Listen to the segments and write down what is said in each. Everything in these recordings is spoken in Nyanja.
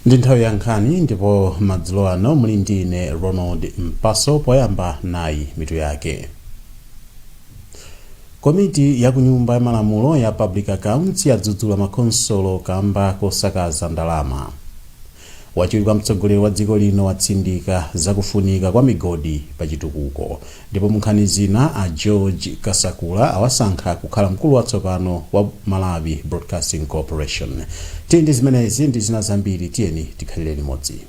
Ndi nthawi ya nkhani ndipo madzulo ano muli ndine Ronald Mpaso poyamba nayi mitu yake. Komiti ya kunyumba ya malamulo ya Public Accounts yadzudzula makonsolo kamba kosakaza ndalama. Wachiwiri kwa mtsogoleri wa dziko lino watsindika zakufunika kwa migodi pa chitukuko, ndipo munkhani zina a George Kasakula awasankha kukhala mkulu watsopano wa Malawi Broadcasting Corporation. Tindi zimenezi ndi zina zambiri, tiyeni tikhalire limodzi.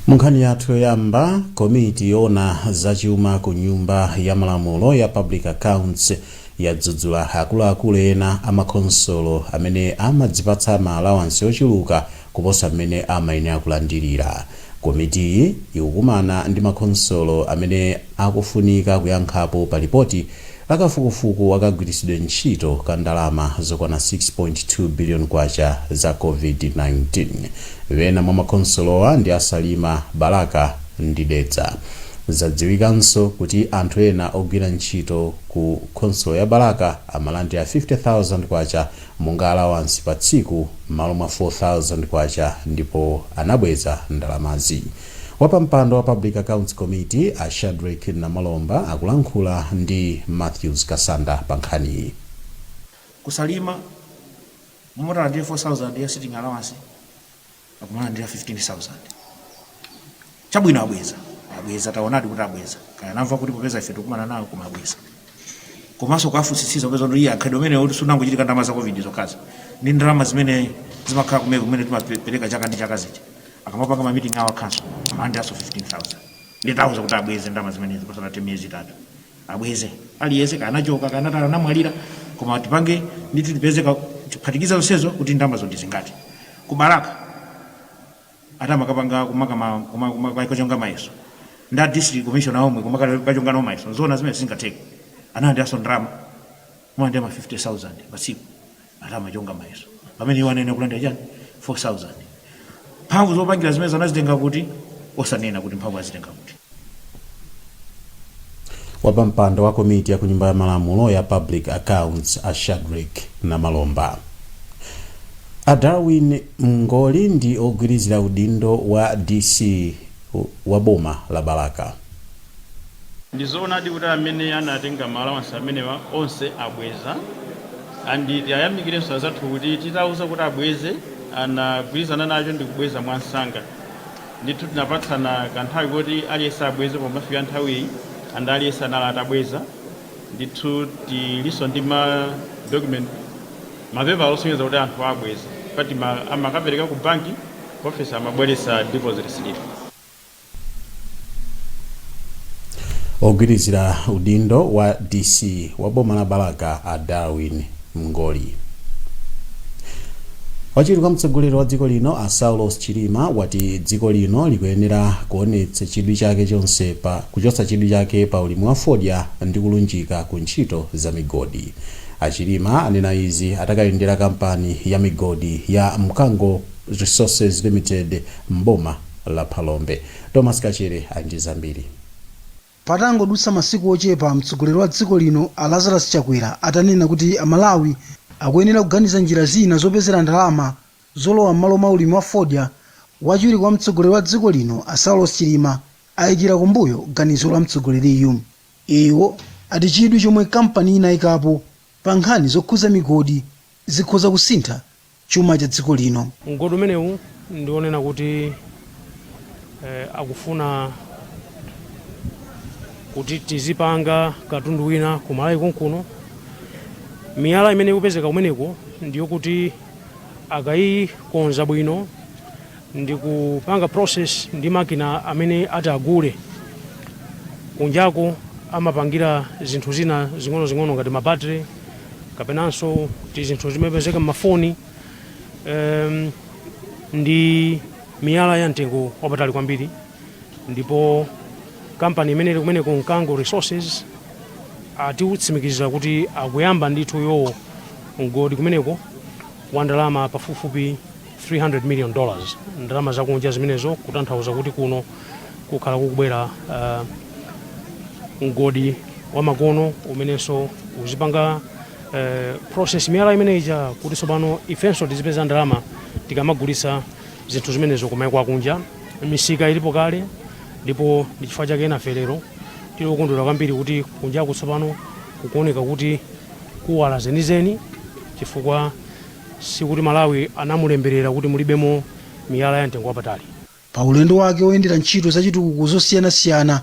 Munkhani yathu yoyamba, komiti yona zachuma ku nyumba ya malamulo ya Public Accounts yadzudzula akuluakulu ena amakonsolo amene amadzipatsa ma allowance ochuluka kuposa amene amayenera kulandirira. Komiti ikukumana ndi makonsolo amene akufunika kuyankhapo pa ripoti lakafukufuku wakagwiritsidwe ntchito ka ndalama zokwana 6.2 billion kwacha za COVID-19. Wena mwa makonsolowa ndi asalima Balaka ndi Dedza. Zadziwikanso kuti anthu ena ogwira ntchito ku konsolo ya Balaka amalandira 50,000 kwacha monga allowance pa tsiku malo mwa 4,000 kwacha ndipo anabweza ndalamazi. Wapampando wa Public Accounts Committee a Shadrack na Malomba akulankhula ndi Matthews Kasanda pa nkhani. Kusalima mumota ndi 4,000 ya sitting allowance akumana ndi 15,000. Chabwino abweza taonadi kuti abweza. Kaya namva kuti popeza ife tukumana nawo kumabweza. Komanso kwafunsisiza popeza ndo iya akhadwe mene sunango chitika ndalama za COVID zokaza. Ndi ndalama zimene zimakhala kumene kumene timapereka chaka ndi chaka zichi. Akamapanga ma meeting awa council amanda aso 15,000. Nditauza kuti abweze ndalama zimene zipasana temiyezi itatu. Abweze aliyese kana choka kana tala namwalira koma tipange nditi tipezeka kuphatikiza zonsezo kuti ndalama zo ndizingati. Kubaraka atama kapanga kumaka kachonga maiso. Nda district commissioner omwe kumaka kachonga no maiso. Zona zimene zingateke. Anandi aso ndalama mwande ma 50,000 pasiku. Atama chonga maiso. Pamene wanene kulanda jani 4,000. Mphamvu zopangira zimene zanazitenga kuti osanena kuti mphamvu azitenga kuti. Wapampando wa komiti ya kunyumba ya malamulo ya Public Accounts a Shadrack na Malomba. A Darwin Mngoli ndi ogwirizira udindo wa DC wa boma la Balaka. Ndizoonadi kuti amene anatenga ma allowance amene onse abweza andi ayamikirenso zathu kuti titauza kuti abweze anagwirizana nacho ndi kubweza mwansanga. Ndithu tinapatsana kanthawi kuti aliyese abweze pomafika nthawi andi aliyese analata abweza. Ndithu tiliso ndi ma document mapepa osonyeza kuti anthu abweza pati amakapereka ku banki office amabweresa deposit slip. Ogwirizira udindo wa DC wa boma la Balaka a Darwin Mngoli. Wachiwiri kwa mtsogoleri wa dziko lino a Saulos Chilima wati dziko lino likuyenera kuonetsa chidwi chake chonse pa kuchotsa chidwi chake pa ulimi wa fodya ndi kulunjika ku ntchito za migodi. Achilima anena izi atakayendera kampani ya migodi ya Mkango Resources Limited mboma la Phalombe. Thomas Kachere andi zambiri. Patangodutsa masiku ochepa mtsogoleri wa dziko lino a Lazarus Chakwera atanena kuti Malawi akuyenera kuganiza njira zina zopezera ndalama zolowa m'malo mwa ulimi wa fodya. Wachiwiri kwa mtsogoleri wa dziko lino a Saulos Chilima ayikira kumbuyo ganizo la mtsogoleriyu. Iwo ati chidwi chomwe kampani inayikapo pa nkhani zokhuza migodi zikhoza kusintha chuma cha dziko lino. Mgodi umenewu ndionena kuti akufuna kuti tizipanga katundu wina ku Malawi konkuno. Miyala imene ikupezeka kumeneko ndiyo kuti akayikonza bwino ndi kupanga process ndi makina amene atagule kunjako amapangira zinthu zina zing'ono ngati mabattery kapenanso zinthu zimepezeka m'mafoni ndi miyala ya mtengo wapatali kwambiri. Ndipo kampani imene ili kumeneko Mkango Resources atiutsimikizira kuti akuyamba ndithu yowo mgodi kumeneko wa ndalama pafupifupi $300 million ndalama zakunja zimenezo, kutanthauza kuti kuno kukhala kukubwera mgodi wa makono umenenso uzipanga process miyala imeneja kuti tsopano ifenso tizipeza ndalama tikamagulitsa zinthu zimenezo kumayiko akunja. Misika ilipo kale ndipo ndi chifukwa chake nafe lero tili okondwera kwambiri kuti kunjaku tsopano kukuoneka kuti kuwala zenizeni, chifukwa sikuti Malawi anamulemberera kuti mulibemo miyala ya mtengo wapatali. Pa ulendo wake oyendera ntchito zachitukuko zosiyanasiyana,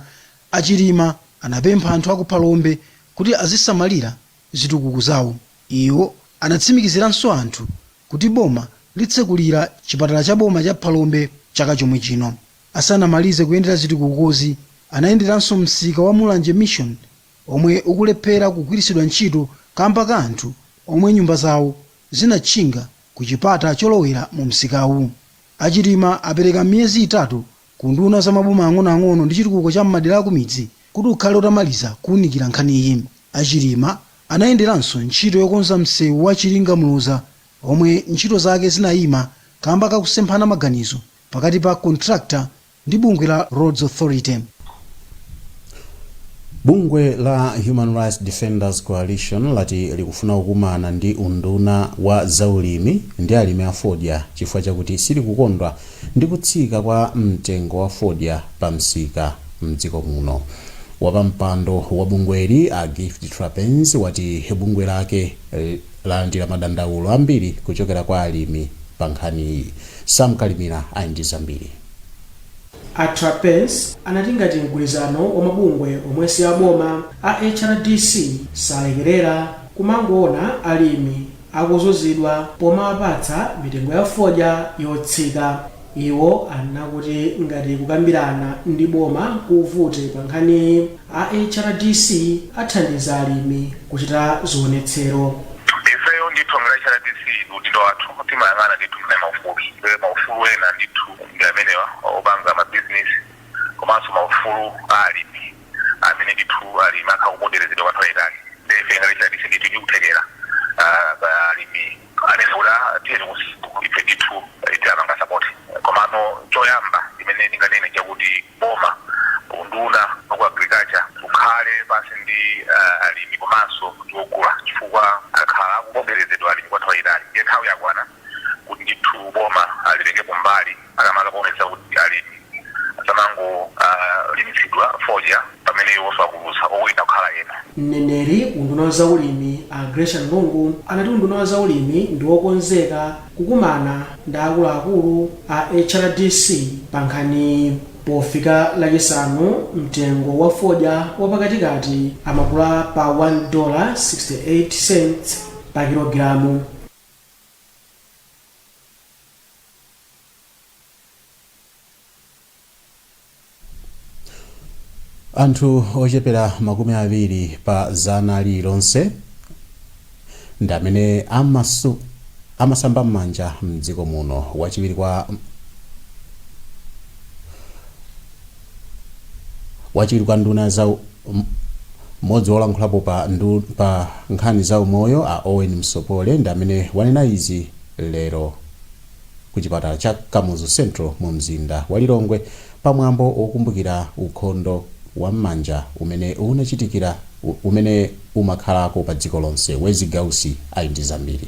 Chilima anapempha anthu akuphalombe kuti azisamalira zitukuko zawo. Iwo anatsimikiziranso anthu kuti boma litsekulira chipatala cha boma cha Phalombe chaka chomwe chino. Asanamalize kuyendera zitukukozi, anayenderanso msika wa Mulanje Mission omwe ukulephera kugwiritsidwa ntchito kamba ka anthu omwe nyumba zawo zinatchinga ku chipata cholowera mu msikawu. Chilima apereka miyezi 3 ku nduna za maboma ang'onoang'ono ndi chitukuko cha m'madera akumidzi kuti ukhale utamaliza kuwunikira nkhani iyi. Chilima anayenderanso ntchito yokonza msewu wa Chilinga-Muluza omwe ntchito zake zinayima kamba kakusemphana maganizo pakati pa contractor ndi bungwe la Roads Authority. Bungwe la Human Rights Defenders Coalition lati likufuna kukumana ndi unduna wa zaulimi ndi alimi a fodya chifukwa chakuti silikukondwa ndi kutsika kwa mtengo wa fodya pa msika mdziko muno. Wapampando wa bungweli a Gift Trapens wati bungwe lake lalandira madandaulo ambiri kuchokera kwa alimi pa nkhani iyi. Sam Kalimira ndi zambiri. Trapens anati ngati mgwirizano wa mabungwe omwe si aboma a HRDC salekerera kumangoona alimi akuzunzidwa pomawapatsa mitengo ya fodya yotsika. Iwo anakuti ngati kukambirana ndi boma kuvute pa nkhani a HRDC athandiza alimi kuchita zionetsero. Ifeyo ndithu mwa HRDC udindo wathu timayang'ana ndithu maufulu ena ndithu ndi amenewa opanga mabusiness komanso maufulu alimi amene ndithu alimi akhakuponderezedwa kwathu ayitali. Ife ngati HRDC ndithu tikuthekera alimi anezula tiyeni ife ndithu tiapanga support. Komano choyamba imene ndinganene chakuti boma unduna wa agriculture ukhale pasi ndi alimi komanso tiogula chifukwa akhala akuponderezedwa alimi kwathu ayitali. Ndiye nthawi yakwana kuti ndithu boma alitengepo mbali akamala kuonetsa kuti alimi asamango limitsidwa fodya pamene iwonso akulusa owina kukhala ena. Mneneri unduna wa zaulimi Gracia Ndungu anati unduna wa zaulimi ndi wokonzeka kukumana ndi akuluakulu a HRDC pa nkhani. Pofika lachisanu mtengo wa fodya wapakatikati amakula pa $1.68 pa kilogalamu. Anthu ochepera 20 pa 100 lilonse ndi amene amasamba m'manja mdziko muno. wachiwiri kwa nduna za modzi wolankhulapo pa nkhani za umoyo a Owen Msopole ndi amene wanena izi lero ku chipatala cha Kamuzu Central mu mzinda wa Lilongwe pamwambo okumbukira ukhondo wa m'manja umene umakhalako pa dziko lonse. Wezi Gausi ndi zambiri.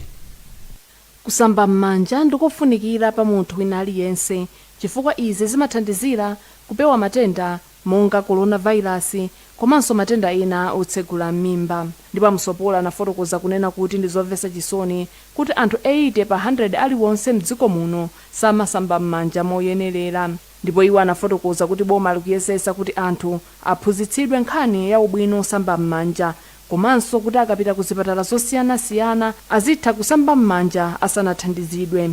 Kusamba m'manja ndikofunikira pa munthu wina aliyense chifukwa izi zimathandizira kupewa matenda monga coronavirus komanso matenda ena otsegula m'mimba. Ndipo Msopola anafotokoza kunena kuti ndi zomvetsa chisoni kuti anthu 80 pa 100 aliwonse mdziko muno samasamba m'manja moyenerera. Ndipo iwo anafotokoza kuti boma likuyesesa kuti anthu aphunzitsidwe nkhani ya ubwino osamba m'manja komanso kuti akapita ku zipatala zosiyanasiyana azitha kusamba m'manja asanathandizidwe.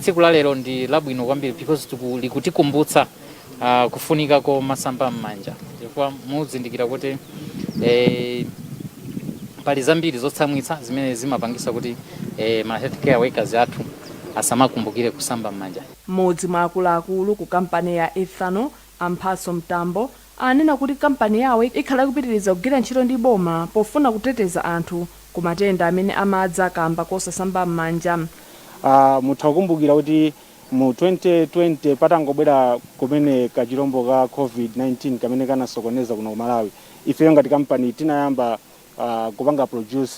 Tsiku la lero ndi labwino kwambiri because likutikumbutsa kufunika ko masamba m'manja chifukwa muzindikira kuti pali zambiri zotsamwitsa zimene zimapangisa kuti ma healthcare workers athu asamakumbukire kusamba m'manja. Mmodzi mwa akuluakulu ku kampani ya Ethano Amphaso Mtambo anena kuti kampani yawo ikhala kupitiriza kugwira ntchito ndi boma pofuna kuteteza anthu ku matenda amene amadza kamba kosasamba m'manja. Mutha kukumbukira kuti mu 2020 patangobwera kumene kachirombo ka COVID-19 kamene kanasokoneza kuno ku Malawi, ifeyo ngati kampani tinayamba kupanga produce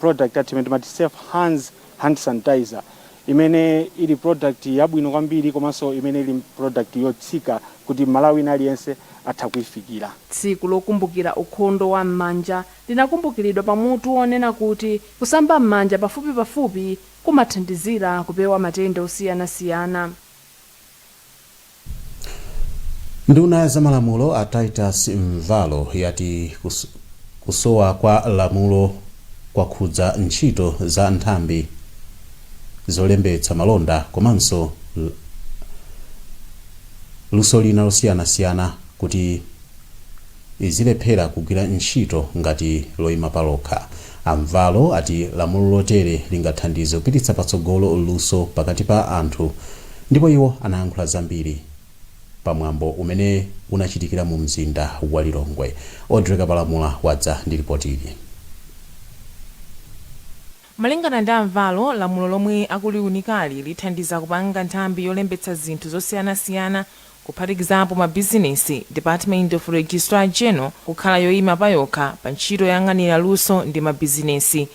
product ati timati safe hands hand sanitizer, imene ili product yabwino kwambiri komanso imene ili product yotsika kuti Malawi aliyense atha kuifikira. Tsiku lokumbukira ukhondo wa m'manja linakumbukiridwa pamutu onena kuti kusamba m'manja pafupi kumathandizira kupewa matenda osiyanasiyana. Nduna za malamulo a Titus Mvalo yati kusowa kwa lamulo kwakhudza ntchito za nthambi zolembetsa malonda komanso luso lina losiyanasiyana kuti izilephera kugwira ntchito ngati loyima palokha. Amvalo ati lamulo lotere lingathandize kupititsa patsogolo luso pakati pa anthu, ndipo iwo anayankhula zambiri pamwambo umene unachitikira mu mzinda wa Lilongwe. Audrey Kapalamula wadza ndi ripoti ili. Malingana ndi Amvalo, lamulo lomwe akuliunikali lithandiza kupanga nthambi yolembetsa zinthu zosiyanasiyana kuphatikizapo mabizinesi, Department of Registrar General kukhala yoyima payokha pa ntchito yoyang'anira luso ndi mabizinesi.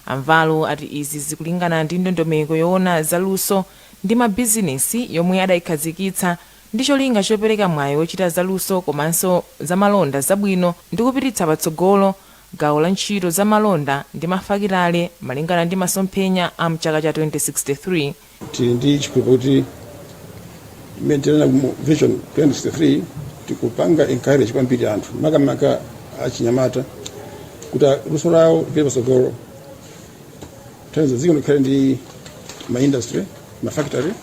Amvalo ati izi zikulingana ndi ndondomeko yoona za luso ndi mabizinesi yomwe adayikhazikitsa ndi cholinga chopereka mwayi wochita za luso komanso za malonda zabwino ndi kupititsa patsogolo gawo la ntchito za malonda ndi mafakitale malingana ndi masomphenya a mchaka cha 2063. Tili ndi chikhulupiriro kuti imene vision 2063 tikupanga encourage kwambiri anthu makamaka achinyamata kuti luso lawo lipite patsogolo. Tanzania ziko likhale ndi ma industry, ma factory,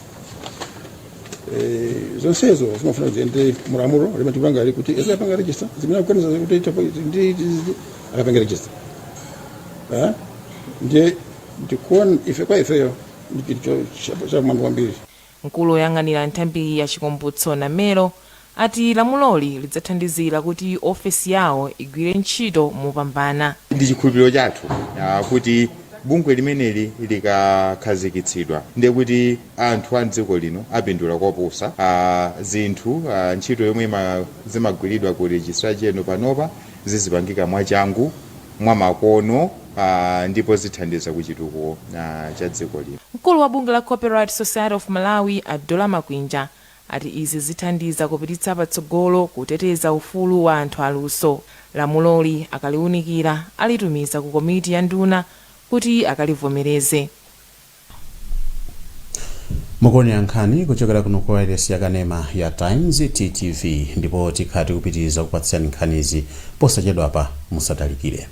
zonsezo zimafuna kuyende mulamulo limatipanga ali kuti ezapanga register zimene kuganiza kuti ndi akapanga register. Ndiye ndikuona ife kwa ifeyo ndi cha mambo kwambiri. Mkulu woyang'anira nthambi ya chikumbutso na Melo ati lamuloli lidzathandizira kuti ofesi yawo igwire ntchito mopambana. Ndi chikhulupiriro chathu kuti bungwe limeneli likakhazikitsidwa ndiye kuti anthu a dziko lino apindula koposa zinthu ntchito yomwe zimagwiridwa ku registrar general panopa zizipangika mwachangu mwamakono ndipo zithandiza kuchitukuko cha dziko lino. Mkulu wa bungwe la Copyright Society of Malawi Adola Makwinja ati izi zithandiza kupititsa patsogolo kuteteza ufulu wa anthu aluso. Lamuloli akaliunikira alitumiza ku komiti ya nduna kuti akalivomereze. Mukuona Nkhani kuchokera kuno kwa wireless ya Kanema ya Times TTV, ndipo tikhati kupitiriza kupatsani nkhanizi posachedwa pa musatalikire.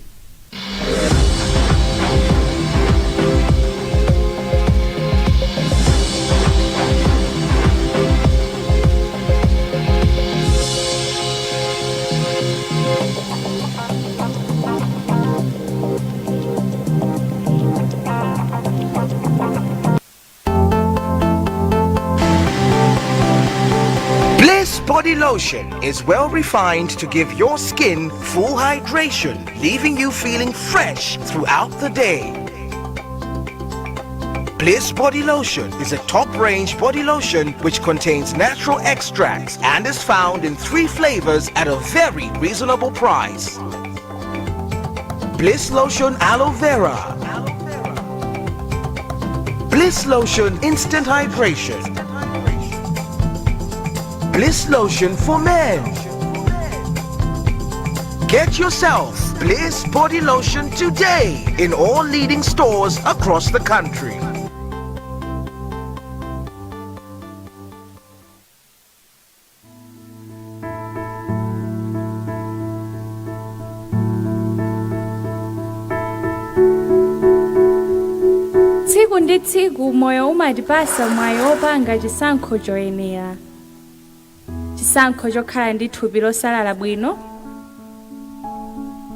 Body lotion is well refined to give your skin full hydration, leaving you feeling fresh throughout the day. Bliss Body Lotion is a top-range body lotion which contains natural extracts and is found in 3 flavors at a very reasonable price. Bliss Lotion Aloe Vera, Bliss Lotion Instant Hydration, Bliss Lotion for men. Get yourself Bliss Body Lotion today in all leading stores across the country. Tsiku ndi tsiku moyo umatipasa mwayi opanga chisankho choyenera. Chisankho chokhala ndi thupi losalala bwino,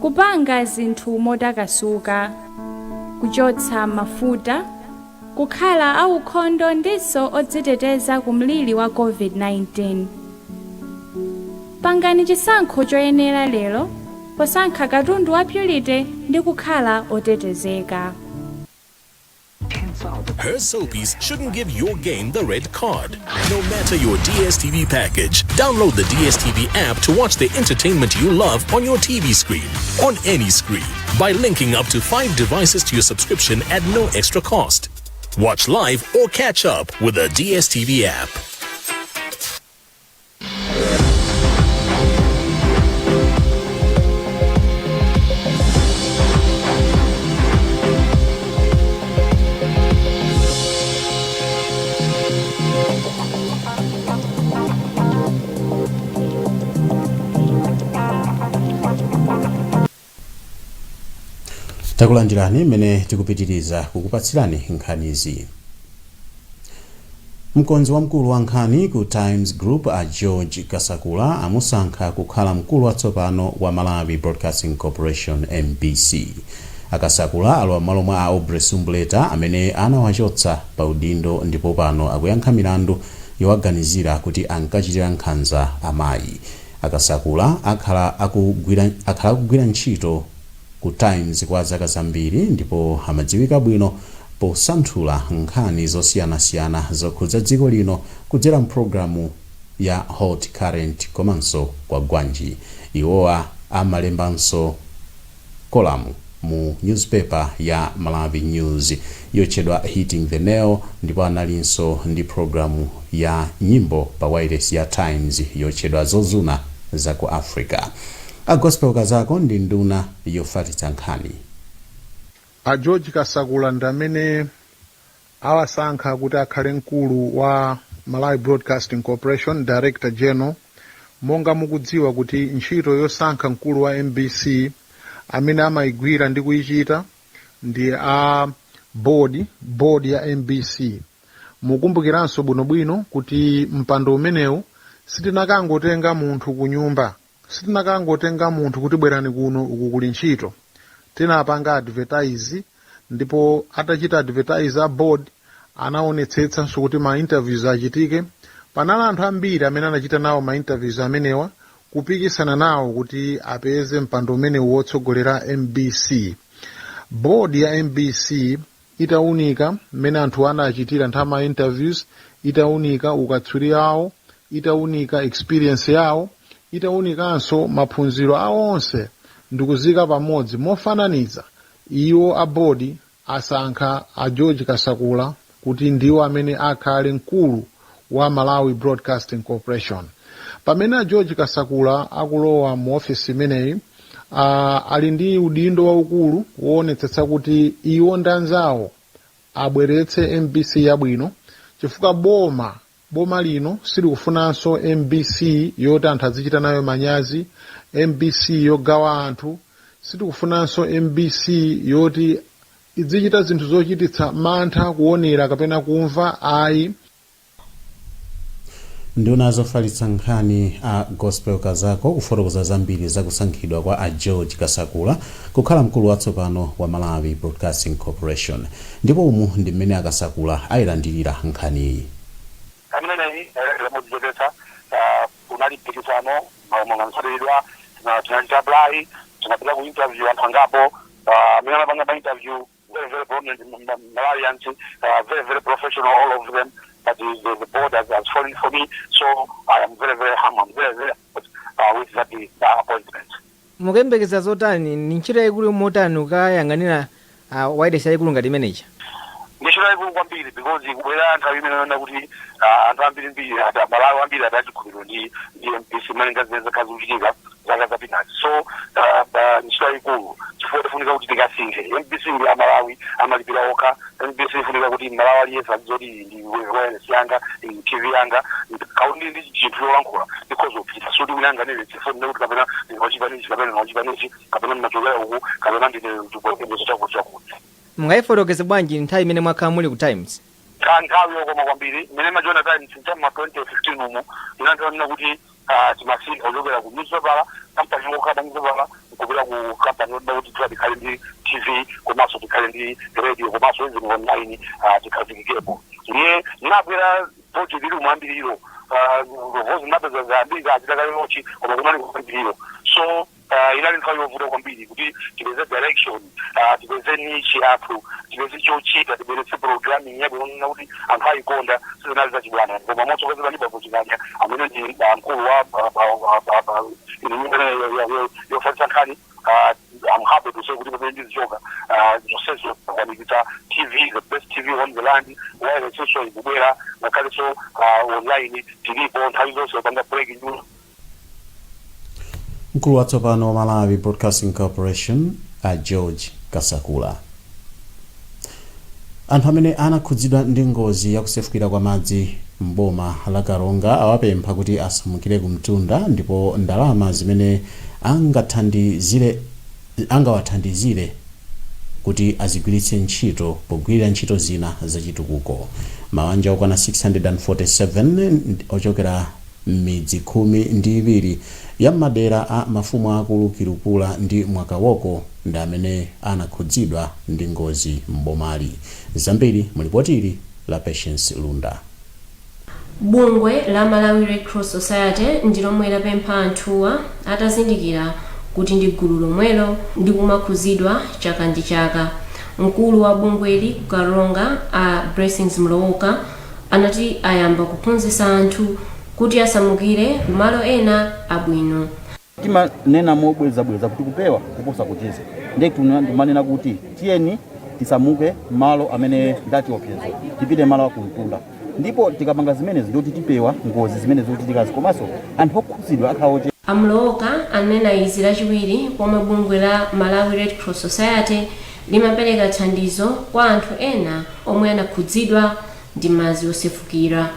kupanga zinthu motakasuka, kuchotsa mafuta, kukhala aukhondo ndiso odziteteza ku mliri wa COVID-19. pangani chisankho choyenera lero posankha katundu wa Purity ndi kukhala otetezeka. Her soapies shouldn't give your game the red card. No matter your DSTV package, download the DSTV app to watch the entertainment you love on your TV screen, on any screen, by linking up to 5 devices to your subscription at no extra cost. Watch live or catch up with the DSTV app. Takulandirani mmene tikupitiriza kukupatsirani nkhanizi. Mkonzi wamkulu wa nkhani ku Times Group a George Kasakula amusankha kukhala mkulu watsopano wa Malawi Broadcasting Corporation MBC. Akasakula alowa m'malo mwa Aubrey Sumbuleta amene anawachotsa pa udindo ndipo pano akuyankha milandu yowaganizira kuti ankachitira nkhanza amayi. Akasakula akhala akugwira ntchito ku Times kwa zaka zambiri ndipo amadziwika bwino posanthula nkhani zosiyanasiyana zokhudza dziko lino kudzera mpulogalamu ya Hot Current komanso Kwagwanji. Iwowa amalembanso kolamu mu newspaper ya MalawiNews yotchedwa Hitting the Nail ndipo analinso ndi programu ya nyimbo pa wireless ya Times yotchedwa Zozuna za ku Africa. Gospel Kazako ndi nduna yofatitsa nkhani. A George Kasakula ndamene awasankha kuti akhale mkulu wa Malawi Broadcasting Corporation Director General. Monga mukudziwa kuti ntchito yosankha mkulu wa MBC amene amayigwira ndi kuyichita ndi a board ya MBC. Mukumbukiranso bwinobwino kuti mpando umenewu sitinakangotenga munthu kunyumba, sitinakangotenga munthu kuti bwerani kuno uku kuli ntchito. Tinapanga advertise ndipo atachita advertise a board anaonetsetsa kuti ma interviews achitike. Panali anthu ambiri amene anachita nawo ma interviews amenewa kupikisana nawo kuti apeze mpando umene wotsogolera MBC. Board ya MBC itaunika mmene anthu anachitira nthawi ma interviews, itaunika ukatswiri awo, itaunika experience yawo, itaunikanso maphunziro awo onse ndikuzika pamodzi mofananiza. Iwo a board asankha a George Kasakula kuti ndiwo amene akhale mkulu wa Malawi Broadcasting Corporation. Pamene a George Kasakula akulowa mu office imeneyi ali ndi udindo waukulu woonetsetsa kuti iwo ndi anzawo abweretse MBC yabwino, chifukwa boma lino silikufunanso MBC yoti anthu azichita nayo manyazi, MBC yogawa anthu, sitikufunanso MBC yoti izichita zinthu zochititsa mantha kuonera kapena kumva ayi. Nduna zofalitsa nkhani a Gospel Kazako kufotokoza zambiri zakusankhidwa kwa a George Kasakula kukhala mkulu watsopano wa Malawi Broadcasting Corporation. Ndipo umu ndi mmene akasakula ayilandirira nkhaniyi. Ameneyi lamudzetsa unali mpikisano mwangansaridwa tunachita blai tunapita ku interview anthangapo amene anapanga ma interview very prominent Malawians, very professional, all of them. But the board has fallen for me, so I am very humble, very with that appointment. Mukembekeza zotani ni ntchito yaikulu motani ukayang'anira wireless yaikulu ngati manager? Ntchito yaikulu kwambiri because kubwera nthawi imene anaona kuti anthu ambirimbiri Malawi ambiri adachikhulupiriro ndi MPC malinga zeze kaziuchitika zaka zapitazi. So ntchito yaikulu chifukwa tifunika kuti tikasinthe. MPC ndi Malawi amalipira okha. MPC ifunika kuti Malawi aliyense azoti ndi wireless yanga, TV yanga, kaundi ndi chinthu yolankhula because of it. So tikunanganire chifukwa kuti kapena ndinochipanichi kapena ndinochipanichi kapena ndinachokera uku kapena ndine ndikuongezo chakuti. Mungayifotokeze bwanji nthawi imene mwakhala muli ku Times? Nthawi yokoma kwambiri imene majona Times mchama 2015 umu inandiona kuti timasintha kuchokera ku newspaper kampani yokhala newspaper kupita ku kampani yoda kuti tikhale ndi TV komanso tikhale ndi radio komanso izi online tikhazikikepo. Ndiye ndinabwera project ili mwambiriro vozi mapeza zambiri azidakalochi koma kunali kwambiriyo so inali nthawi yovuta kwambiri kuti tipeze direction tipeze niche yathu tipeze chochita tibweretse programming yabwino kunena kuti anthu ayikonda sizinali zachibwana koma motsogozera ndi bavocikanya amene ndi mkulu wa yofalitsa nkhani I'm happy to say kuti pamene ndizichoka zonsezo kwanikitsa TV, the best TV on the land, wireless so ikubwera ngakhale so online tilipo nthawi zonse panga breaking news. Mkulu watsopano wa Malawi Broadcasting Corporation George Kasakula. Anthu amene anakhudzidwa ndi ngozi yakusefukira kwa madzi mboma la Karonga awapempha kuti asamukire kumtunda ndipo ndalama zimene angawathandizire kuti azigwiritse ntchito pogwirira ntchito zina zachitukuko. Mabanja okwana 647 ochokera midzi 12 ya madera a mafumu akulu Kirukula ndi Mwakawoko ndi amene anakhudzidwa ndi ngozi mbomali. Zambiri mulipotili la Patience Lunda. Bungwe la Malawi Red Cross Society ndi lomwe lapempha anthuwa atazindikira kuti ndi gulu lomwelo ndi kumakhudzidwa chaka ndi chaka. Mkulu wa bungweli ku Karonga a Blessings Mlowoka anati ayamba kuphunzitsa anthu kuti asamukire kumalo ena abwino. Timanena mobwezabweza kuti kupewa kuposa kucheza. Ndimanena kuti tiyeni tisamuke malo amene ndati opyezo tipite malo akumtunda ndipo tikapanga zimene zidoti tipewa ngozi zimene zochitika komanso anthu okhudzidwa akhaoche. Amlowoka anena izi lachiwiri pomwe bungwe la Malawi Red Cross Society limapereka thandizo kwa anthu ena omwe anakhudzidwa ndi madzi osefukira.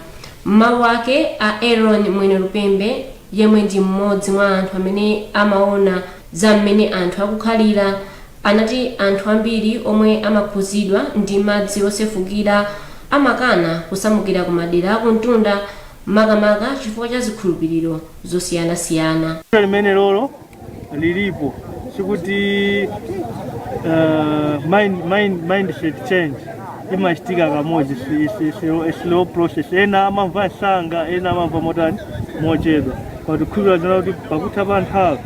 Mawu ake a Aaron Mwene Lupembe yemwe ndi mmodzi mwa anthu amene amaona za mmene anthu akukhalira anati anthu ambiri omwe amakhudzidwa ndi madzi osefukira amakana kusamukira ku madera akumtunda makamaka chifukwa cha zikhulupiriro zosiyanasiyana. Limene lolo lilipo sikuti mindset change imachitika kamodzi, slow process. Ena amamva sanga, ena amamva motani mochedwa kuti khulupirira zina kuti pakutha pa nthawi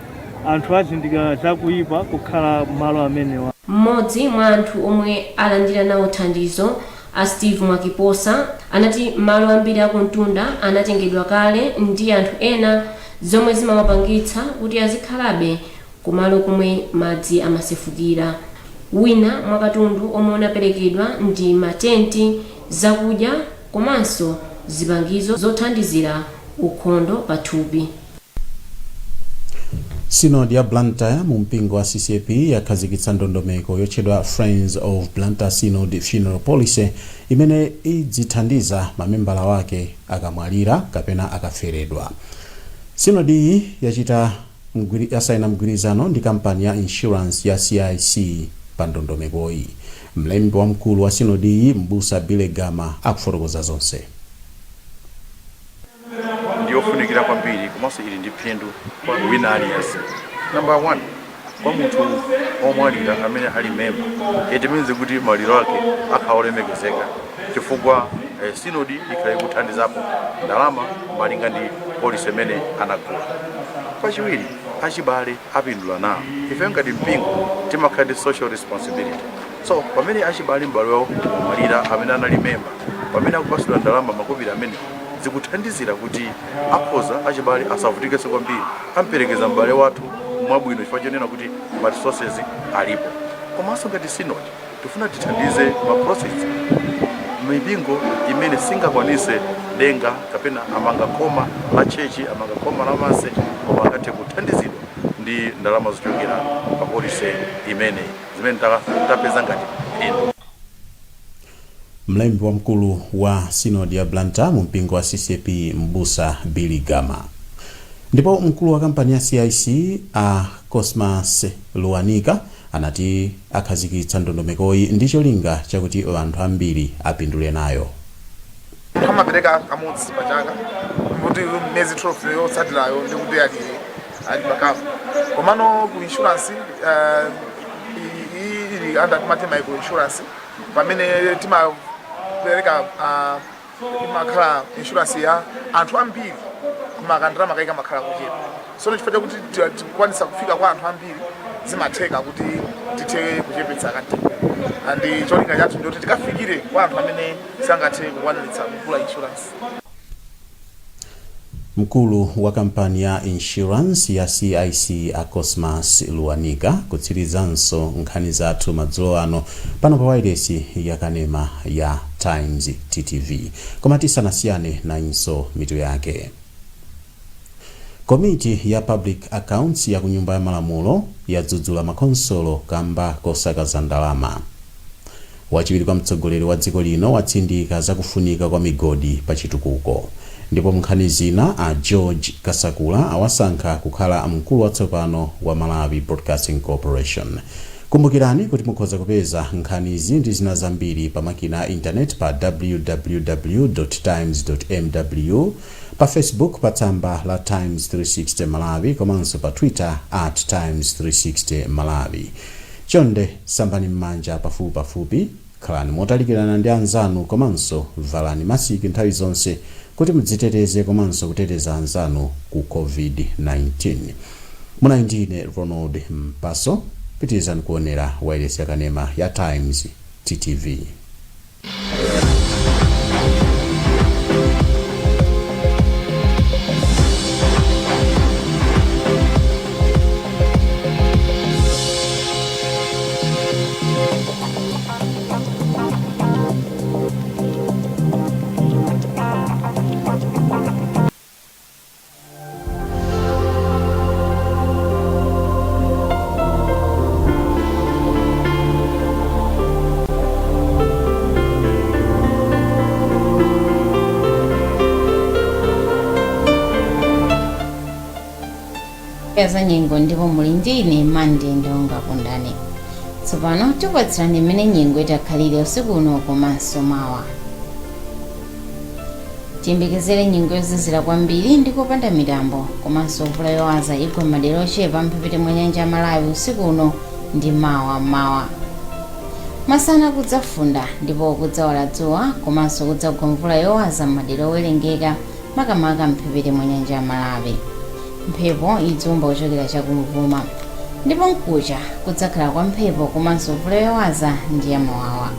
anthu azindikira zakuyipa kukhala malo amenewa. Mmodzi mwa anthu omwe alandira nawo thandizo a Steve Mwakiposa anati malo ambiri akumtunda anatengedwa kale ndi anthu ena zomwe zimawapangitsa kuti azikhalabe kumalo kumwe madzi amasefukira. Wina mwa katundu omwe unaperekedwa ndi matenti, zakudya komanso zipangizo zothandizira ukhondo pathupi. Synod ya Blantyre mu mpingo wa CCP yakhazikitsa ndondomeko yotchedwa Friends of Blantyre Synod Funeral Policy imene idzithandiza mamembala wake akamwalira kapena akaferedwa. Synod iyi yasaina mgwirizano ndi kampani ya insurance ya CIC pa ndondomekoyi. Mlembi wamkulu wa Synod iyi Mbusa Bilegama akufotokoza zonse. Ndiyofunikira kwambiri komanso ili ndi phindu kwa wina aliyense. Number 1, kwa munthu omwalira amene ali memba itimenze kuti maliro ake akhaolemekezeka chifukwa sinodi ikhala ikuthandizapo ndalama malinga ndi polisi imene anagula. Pachiwiri achibale apindula nawo ife ngati mpingo timakhala ndi social responsibility. So pamene achibale m'bale wawo omwalira amene anali memba pamene akupasidwa ndalama makobiri amene zikuthandizira kuti akhoza achibale asavutikenso kwambiri amperekeza m'bale wathu mwabwino chifukwa chonena kuti ma resources alipo. Komanso ngati synod tifuna tithandize ma process mipingo imene singakwanise denga kapena amanga khoma la chechi amanga khoma la mase koma angathe kuthandizidwa ndi ndalama zochokera pa polisi imene zimene tapeza ngati phindu. Mlembi wamkulu wa Synod ya Blantyre mu mpingo wa CCP Mbusa Biligama. Ndipo mkulu wa kampani ya CIC a Cosmas Luanika anati akhazikitsa ndondomekoyi ndi cholinga chakuti anthu ambiri apindule nayo. Amapereka kamodzi pachaka kuti mezi 12 yotsatirayo ndi kuti ali pakafu. Komano ku insurance ili under timati micro insurance pamene timapereka imakhala insurance ya anthu ambiri kumakandira makaika makhala kuchepa so chifukwa chakuti tikwanisa kufika kwa anthu ambiri zimatheka kuti tithe kuchepetsa katembo and cholinga chathu ndikuti tikafikire kwa anthu amene sangathe kukwaniritsa kugula insurance. Mkulu wa kampani ya insurance ya CIC Cosmas Luanika kutsirizanso nkhani zathu madzulo ano pano pa wailesi ya kanema ya Times TTV. Koma tisanasiyane na inso mitu yake. Komiti ya Public Accounts ya kunyumba ya malamulo yadzudzula makonsolo kamba kosakaza ndalama. Wachiwiri kwa mtsogoleri wa dziko lino watsindika zakufunika kwa migodi pa chitukuko. Ndipo nkhani zina a George Kasakula awasankha kukhala mkulu watsopano wa Malawi Broadcasting Corporation. Kumbukirani kuti mukhoza kupeza nkhani izi ndi zina zambiri pa makina a internet pa www.times.mw, pa Facebook pa tsamba la Times 360 Malawi, komanso pa Twitter @Times360 Malawi. Chonde sambani m'manja pafupi, khalani motalikirana ndi anzanu komanso valani masiki nthawi zonse kuti mudziteteze komanso kuteteza anzanu ku COVID-19. Muna ndine Ronald Mpaso, pitirizani kuonera wailesi ya kanema ya Times TTV. za nyengo ndipo muli ndine Mande Ndonga Kundani. Tsopano tikupatsirani mmene nyengo itakhalire usiku uno komanso mawa. Tiyembekezere nyengo yozizira kwambiri ndi kopanda mitambo komanso mvula yowaza igwa madera ochepa mphepete mwa nyanja ya Malawi usiku uno ndi mawa. Masana kudzafunda ndipo kudzawala dzuwa komanso kudzagwa mvula yowaza madera owerengeka makamaka mphepete mwa nyanja ya Malawi. Mphepo idzomba kuchokera chakumvuma ndipo mkucha kudzakhala kwa mphepo komanso mvula yowaza ndi yamawawa.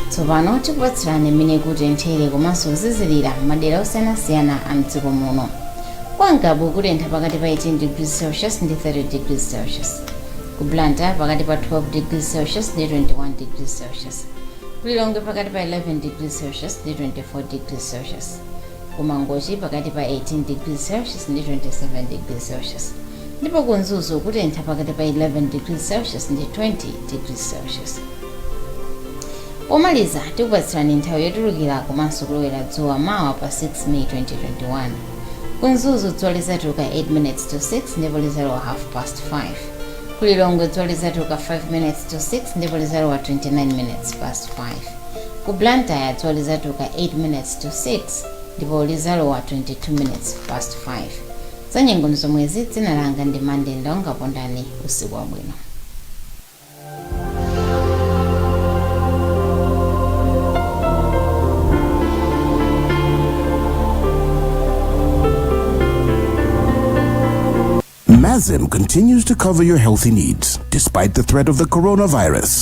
Tsopano tikupatsirani mmene kutenthere komanso kuzizirira madera osiyanasiyana a mdziko muno. Kwa Ngabu kutentha pakati pa 18 degrees Celsius ndi 30 degrees Celsius. Ku Blantyre pakati pa 12 degrees Celsius ndi 21 degrees Celsius. Ku Lilongwe pakati pa 11 degrees Celsius ndi 24 degrees Celsius. Ku Mangochi pakati pa 18 degrees Celsius ndi 27 degrees Celsius. Ndipo ku Nzuzu kutentha pakati pa 11 degrees Celsius ndi 20 degrees Celsius. Pomaliza tikupatsirani nthawi yotulukira komanso kulowera dzuwa mawa pa 6 May 2021. Ku Nzuzu dzuwa lizatuluka 8 minutes to 6 ndipo lizalowa 5:30. Ku Lilongwe dzuwa lizatuluka 5 minutes to 6 ndipo lizalowa 29 minutes past 5. Ku Blantyre dzuwa lizatuluka 8 minutes to 6 ndipo lizalowa 22 minutes past 5. Za nyengo nzomwezi dzina langa ndi Mande Ndonga Kundani. Usiku wabwino. Mazim continues to cover your healthy needs despite the threat of the coronavirus.